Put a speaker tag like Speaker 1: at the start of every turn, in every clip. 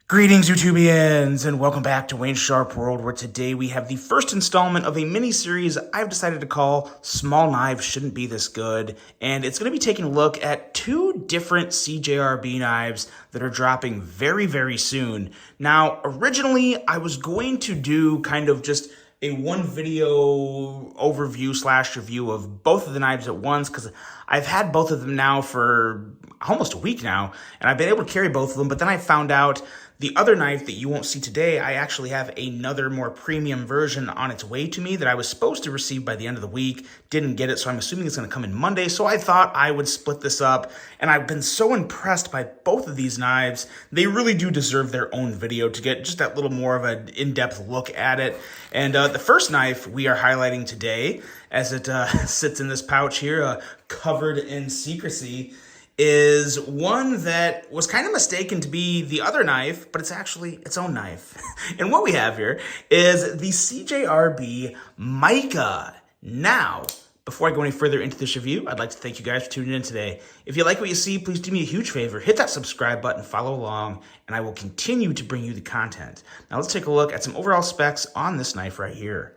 Speaker 1: Greetings, YouTubians, and welcome back to Wayne Sharp World, where today we have the first installment of a mini-series I've decided to call Small Knives Shouldn't Be This Good, and it's going to be taking a look at two different CJRB knives that are dropping very, very soon. Now, originally, I was going to do kind of just a one video overview / review of both of the knives at once, because I've had both of them now for almost a week now, and I've been able to carry both of them, but then I found out the other knife that you won't see today, I actually have another more premium version on its way to me that I was supposed to receive by the end of the week. Didn't get it, so I'm assuming it's going to come in Monday. So I thought I would split this up, and I've been so impressed by both of these knives. They really do deserve their own video to get just that little more of an in-depth look at it. And the first knife we are highlighting today, as it sits in this pouch here, covered in secrecy, is one that was kind of mistaken to be the other knife, but it's actually its own knife. And what we have here is the CJRB Mica. Now, before I go any further into this review, I'd like to thank you guys for tuning in today. If you like what you see, please do me a huge favor. Hit that subscribe button, follow along, and I will continue to bring you the content. Now let's take a look at some overall specs on this knife right here.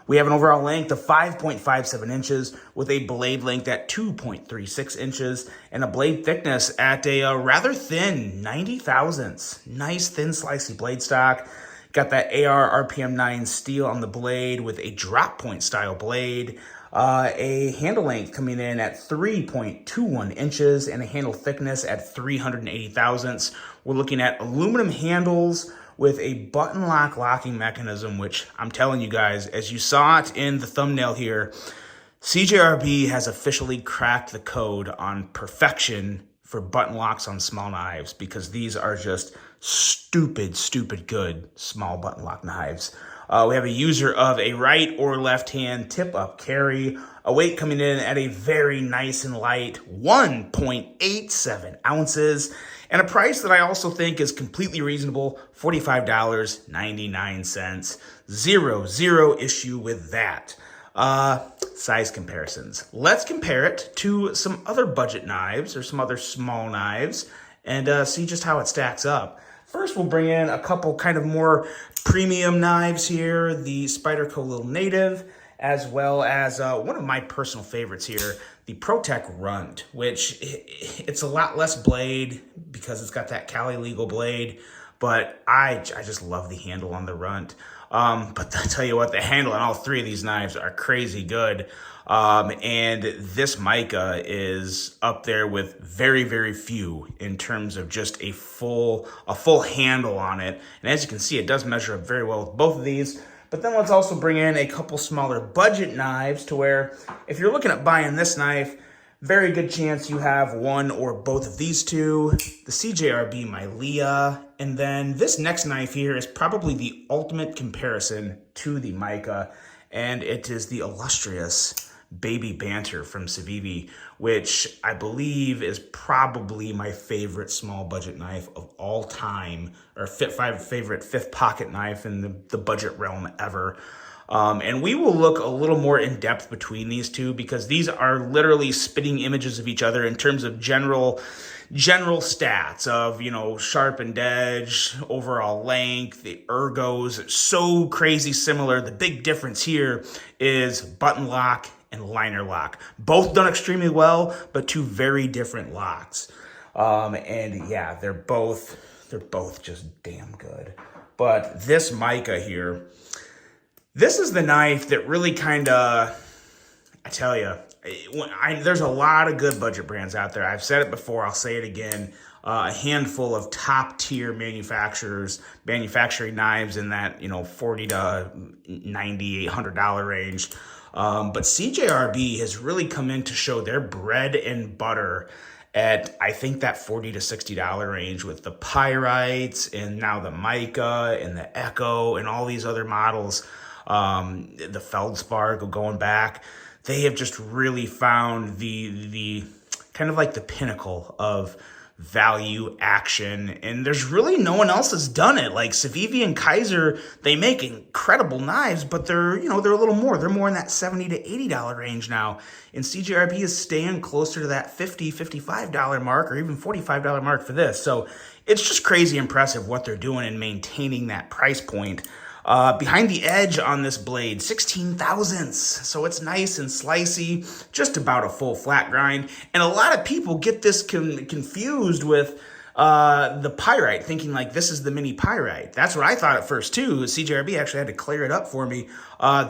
Speaker 1: We have an overall length of 5.57 inches with a blade length at 2.36 inches and a blade thickness at a rather thin 90 thousandths. Nice thin slicey blade stock. Got that AR RPM 9 steel on the blade with a drop point style blade. A handle length coming in at 3.21 inches and a handle thickness at 380 thousandths. We're looking at aluminum handles with a button lock locking mechanism, which I'm telling you guys, as you saw it in the thumbnail here, CJRB has officially cracked the code on perfection for button locks on small knives, because these are just stupid good small button lock knives. We have a user of a right or left hand tip up carry, a weight coming in at a very nice and light 1.87 ounces, and a price that I also think is completely reasonable, $45.99. Zero issue with that. Size comparisons. Let's compare it to some other budget knives or some other small knives and see just how it stacks up. First, we'll bring in a couple kind of more premium knives here, the Spyderco Little Native, as well as one of my personal favorites here, the ProTech Runt, which it's a lot less blade because it's got that Cali legal blade, but I just love the handle on the Runt. But I tell you what, the handle on all three of these knives are crazy good. And this Mica is up there with very few in terms of just a full handle on it. And as you can see, it does measure up very well with both of these. But then let's also bring in a couple smaller budget knives to where if you're looking at buying this knife, very good chance you have one or both of these two, the CJRB Mica, and then this next knife here is probably the ultimate comparison to the Mica, and it is the illustrious Baby Banter from Civivi, which I believe is probably my favorite small budget knife of all time, or favorite fifth pocket knife in the budget realm ever. And we will look a little more in depth between these two, because these are literally spitting images of each other in terms of general stats of, sharpened edge, overall length, the ergos, so crazy similar. The big difference here is button lock and liner lock. Both done extremely well, but two very different locks. And yeah, they're both just damn good. But this Mica here, this is the knife that really kind of, I tell you, there's a lot of good budget brands out there. I've said it before, I'll say it again. A handful of top tier manufacturers manufacturing knives in that, $40 to $90, $100 range. But CJRB has really come in to show their bread and butter at, I think, that $40 to $60 range with the Pyrites and now the Mica and the Echo and all these other models. The Feldspar going back. They have just really found the kind of like the pinnacle of value action, and there's really no one else that's done it. Like Civivi and Kaiser, they make incredible knives, but they're, you know, they're a little more. They're more in that $70 to $80 range now. And CJRB is staying closer to that $50, $55 mark, or even $45 mark for this. So it's just crazy impressive what they're doing in maintaining that price point. Behind the edge on this blade, 16 thousandths. So it's nice and slicey, just about a full flat grind. And a lot of people get this confused with the pyrite, thinking like this is the mini pyrite. That's what I thought at first too. CJRB actually had to clear it up for me.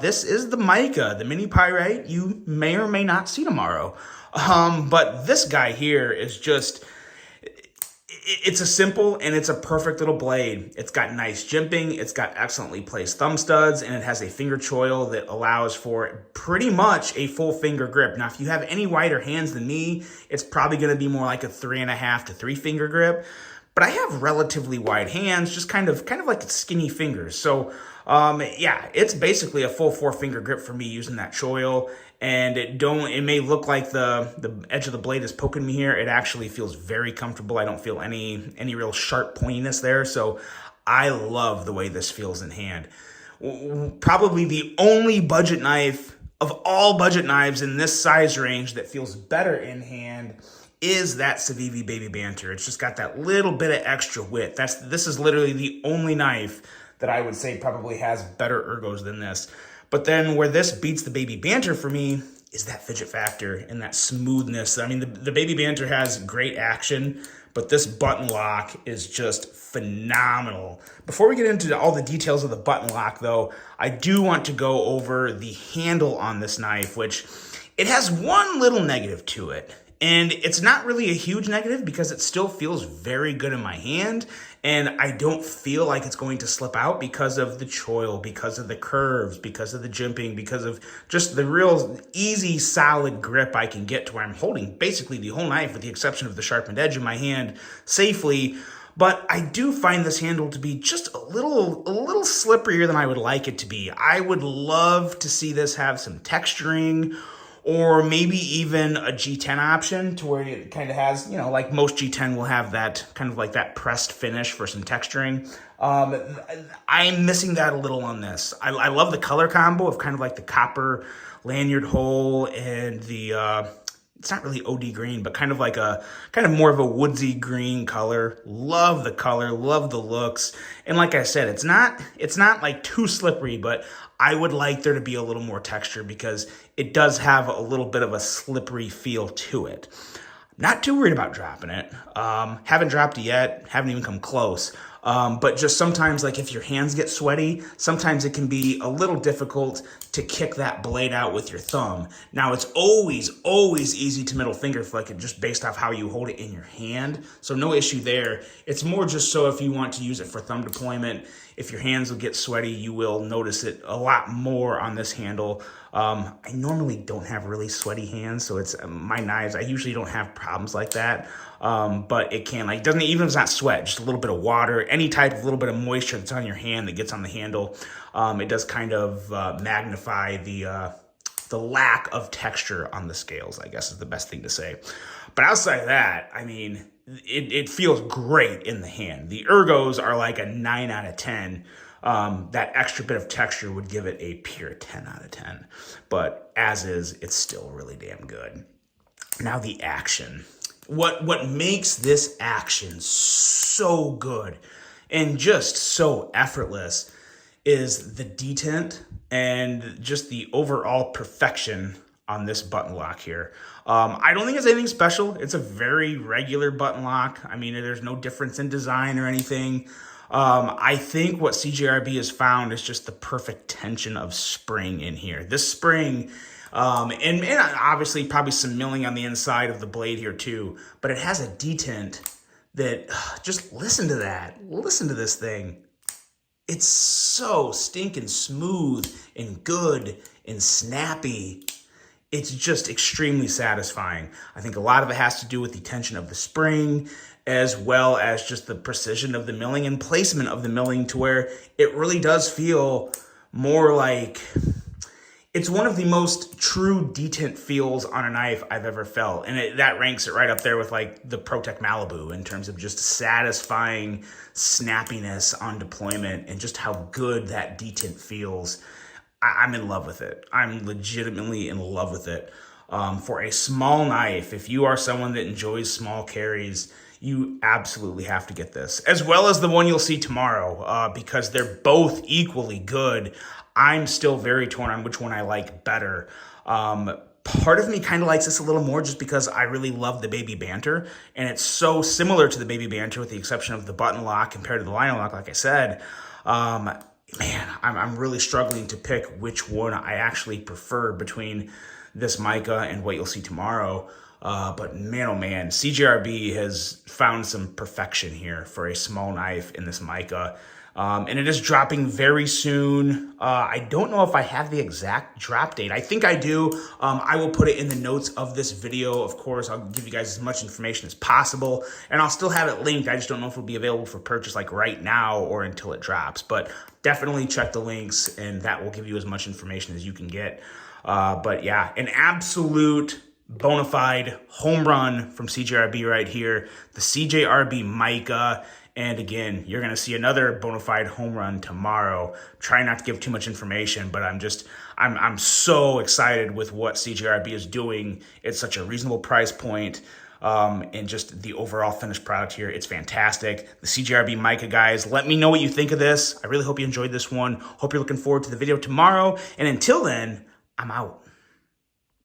Speaker 1: This is the mica, the mini pyrite you may or may not see tomorrow. But this guy here is just... It's a simple and it's a perfect little blade. It's got nice jimping, it's got excellently placed thumb studs, and it has a finger choil that allows for pretty much a full finger grip. Now, if you have any wider hands than me, it's probably going to be more like a 3.5 to 3 finger grip. But I have relatively wide hands, just kind of like skinny fingers. So yeah, it's basically a full 4-finger grip for me using that choil. And it may look like the edge of the blade is poking me here. It actually feels very comfortable. I don't feel any real sharp pointiness there. So I love the way this feels in hand. Probably the only budget knife of all budget knives in this size range that feels better in hand is that Civivi Baby Banter. It's just got that little bit of extra width. This is literally the only knife that I would say probably has better ergos than this. But then where this beats the Baby Banter for me is that fidget factor and that smoothness. I mean, the Baby Banter has great action, but this button lock is just phenomenal. Before we get into all the details of the button lock, though, I do want to go over the handle on this knife, which it has one little negative to it. And it's not really a huge negative because it still feels very good in my hand. And I don't feel like it's going to slip out because of the choil, because of the curves, because of the jimping, because of just the real easy, solid grip I can get to where I'm holding basically the whole knife with the exception of the sharpened edge in my hand safely. But I do find this handle to be just a little slipperier than I would like it to be. I would love to see this have some texturing, or maybe even a G10 option to where it kind of has, you know, like most G10 will have that kind of like that pressed finish for some texturing. I'm missing that a little on this. I love the color combo of kind of like the copper lanyard hole and the, it's not really OD green, but kind of more of a woodsy green color. Love the color, love the looks. And like I said, it's not like too slippery, but I would like there to be a little more texture because it does have a little bit of a slippery feel to it. Not too worried about dropping it. Haven't dropped it yet, haven't even come close. But just sometimes, like if your hands get sweaty, sometimes it can be a little difficult to kick that blade out with your thumb. Now, it's always easy to middle finger flick it just based off how you hold it in your hand. So no issue there. It's more just so if you want to use it for thumb deployment, if your hands will get sweaty, you will notice it a lot more on this handle. I normally don't have really sweaty hands, so it's my knives, I usually don't have problems like that. But it can, like, doesn't, even if it's not sweat, just a little bit of water, any type of little bit of moisture that's on your hand that gets on the handle, it does kind of magnify the lack of texture on the scales, I guess is the best thing to say. But outside of that, I mean, it feels great in the hand. The ergos are like a 9 out of 10. That extra bit of texture would give it a pure 10 out of 10. But as is, it's still really damn good. Now the action. What makes this action so good and just so effortless is the detent and just the overall perfection on this button lock here. I don't think it's anything special. It's a very regular button lock. I mean, there's no difference in design or anything. I think what CJRB has found is just the perfect tension of spring in here. This spring, and obviously probably some milling on the inside of the blade here too, but it has a detent that, just listen to that. Listen to this thing. It's so stinking smooth and good and snappy. It's just extremely satisfying. I think a lot of it has to do with the tension of the spring, as well as just the precision of the milling and placement of the milling to where it really does feel more like It's one of the most true detent feels on a knife I've ever felt. And that ranks it right up there with like the ProTech Malibu in terms of just satisfying snappiness on deployment and just how good that detent feels. I'm in love with it. I'm legitimately in love with it. For a small knife, if you are someone that enjoys small carries, you absolutely have to get this, as well as the one you'll see tomorrow, because they're both equally good. I'm still very torn on which one I like better. Part of me kind of likes this a little more just because I really love the Baby Banter, and it's so similar to the Baby Banter with the exception of the button lock compared to the line lock, like I said. Man, I'm really struggling to pick which one I actually prefer between this Mica and what you'll see tomorrow. But man, oh man, CJRB has found some perfection here for a small knife in this Mica. And it is dropping very soon. I don't know if I have the exact drop date. I think I do. I will put it in the notes of this video. Of course, I'll give you guys as much information as possible, and I'll still have it linked. I just don't know if it'll be available for purchase like right now or until it drops, but definitely check the links and that will give you as much information as you can get. But yeah, an absolute bona fide home run from CJRB right here. The CJRB Mica. And again, you're going to see another bona fide home run tomorrow. Try not to give too much information, but I'm so excited with what CJRB is doing. It's such a reasonable price point, and just the overall finished product here. It's fantastic. The CJRB Mica guys, let me know what you think of this. I really hope you enjoyed this one. Hope you're looking forward to the video tomorrow. And until then, I'm out.